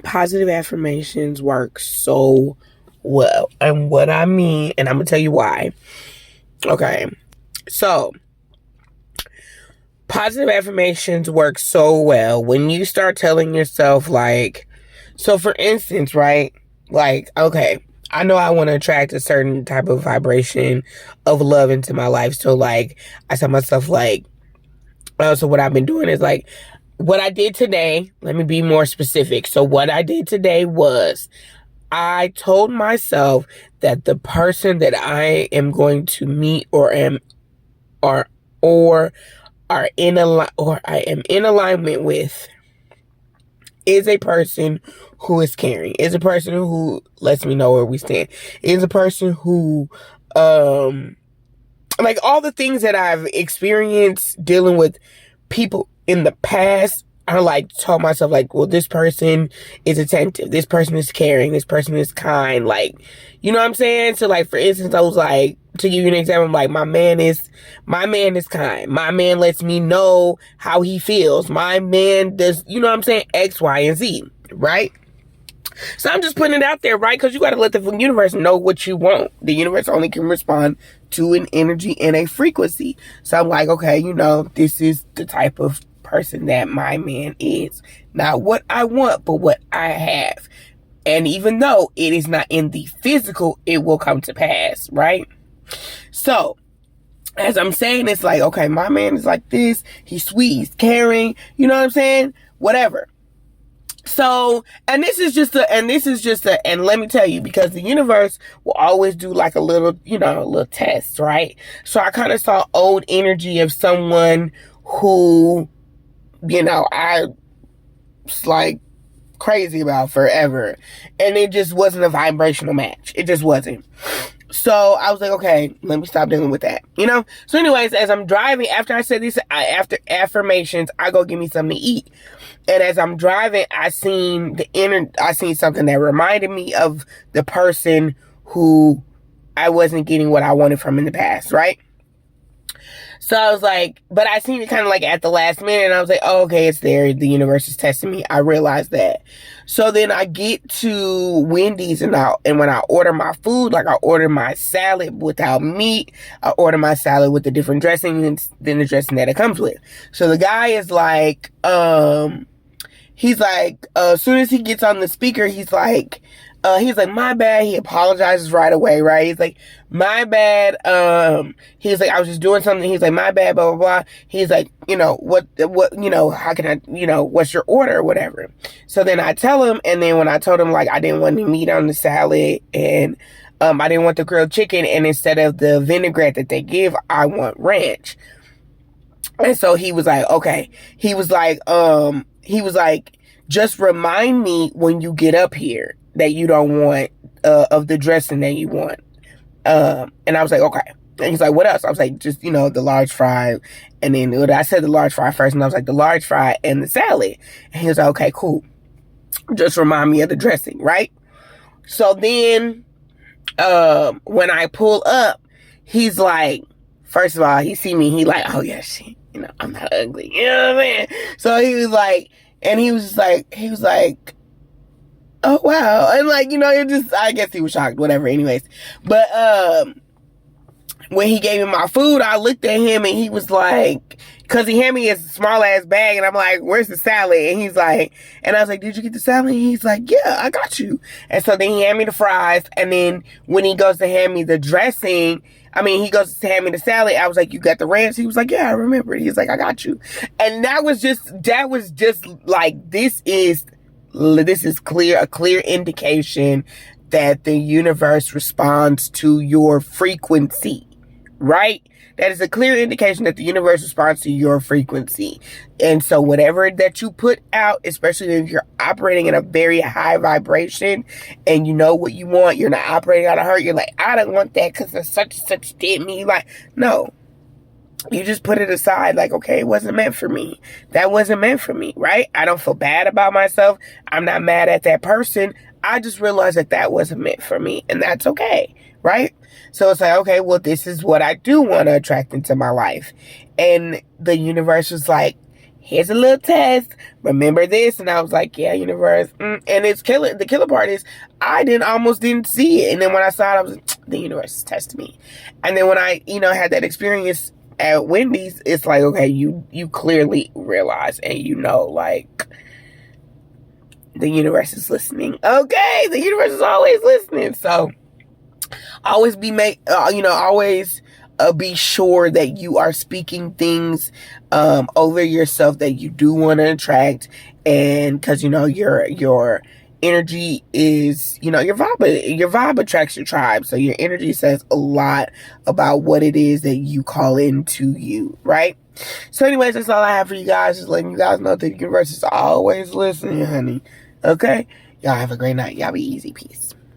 Positive affirmations work so well. And what I mean, and I'm going to tell you why. Okay. So, positive affirmations work so well when you start telling yourself, like, so for instance, right? Like, okay, I know I want to attract a certain type of vibration of love into my life. So, like, I tell myself, like, so what I've been doing is like, what I did today, let me be more specific. So, what I did today was I told myself that the person that I am going to meet or or are in a or I am in alignment with is a person who is caring, is a person who lets me know where we stand, is a person who like all the things that I've experienced dealing with people in the past. I like told myself, like, well, this person is attentive, this person is caring, this person is kind, like, you know what I'm saying? So, like, for instance, I was like, to give you an example, like, my man is kind, my man lets me know how he feels, my man does, you know what I'm saying, X, Y, and Z, right? So I'm just putting it out there, right? Because you got to let the universe know what you want. The universe only can respond to an energy and a frequency. So I'm like, okay, this is the type of person that my man is. Not what I want, but what I have. And even though it is not in the physical, it will come to pass, right? So, as I'm saying, it's like, okay, my man is like this. He's sweet, he's caring. You know what I'm saying? Whatever. So, and let me tell you, because the universe will always do like a little test, right? So I kind of saw old energy of someone who, I was like crazy about forever. And it just wasn't a vibrational match. It just wasn't. So I was like, okay, let me stop dealing with that, So anyways, as I'm driving, after I said these, after affirmations, I go get me something to eat. And as I'm driving, I seen something that reminded me of the person who I wasn't getting what I wanted from in the past, right? So I was like, but I seen it kind of like at the last minute, and I was like, oh, okay, it's there. The universe is testing me. I realized that. So then I get to Wendy's, and when I order my food, like I order my salad without meat, I order my salad with the different dressings than the dressing that it comes with. So the guy is like, he's like, as soon as he gets on the speaker, he's like, my bad. He apologizes right away, right? He's like, my bad. He's like, I was just doing something. He's like, my bad, blah, blah, blah. He's like, what, how can I, what's your order or whatever? So then I tell him, and then when I told him, like, I didn't want any meat on the salad, and I didn't want the grilled chicken, and instead of the vinaigrette that they give, I want ranch. And so he was like, okay. He was like, just remind me when you get up here that you don't want of the dressing that you want. And I was like, okay. And he's like, what else? I was like, just, the large fry. And then I said the large fry first, and I was like, the large fry and the salad. And he was like, okay, cool. Just remind me of the dressing, right? So then when I pull up, he's like, first of all, he see me, he like, oh yeah, shit, I'm not ugly. You know what I mean? So he was like, and he was like, oh wow. And like, I guess he was shocked, whatever, anyways. But when he gave me my food, I looked at him, and he was like, cause he handed me his small ass bag, and I'm like, where's the salad? And he's like, and I was like, did you get the salad? And he's like, yeah, I got you. And so then he handed me the fries, and then when he goes to hand me the dressing, he goes to hand me the salad, I was like, you got the ranch? He was like, yeah, I remember it. He's like, I got you. And that was just like, this is a clear indication that the universe responds to your frequency, right? That is a clear indication that the universe responds to your frequency. And so whatever that you put out, especially if you're operating in a very high vibration and you know what you want, you're not operating out of hurt, you're like, I don't want that because such and such did me. Like, no. You just put it aside, like, okay, it wasn't meant for me. That wasn't meant for me, right? I don't feel bad about myself. I'm not mad at that person. I just realized that wasn't meant for me, and that's okay, right? So it's like, okay, well, this is what I do want to attract into my life. And the universe was like, here's a little test. Remember this? And I was like, yeah, universe. And it's killer. The killer part is I almost didn't see it. And then when I saw it, I was like, the universe is testing me. And then when I, had that experience at Wendy's, it's like, okay, you clearly realize and like, the universe is listening. Okay, the universe is always listening. So always be sure that you are speaking things over yourself that you do want to attract, and because your energy is, your vibe attracts your tribe. So your energy says a lot about what it is that you call into you, right? So anyways, that's all I have for you guys. Just letting you guys know that the universe is always listening, honey. Okay? Y'all have a great night. Y'all be easy. Peace.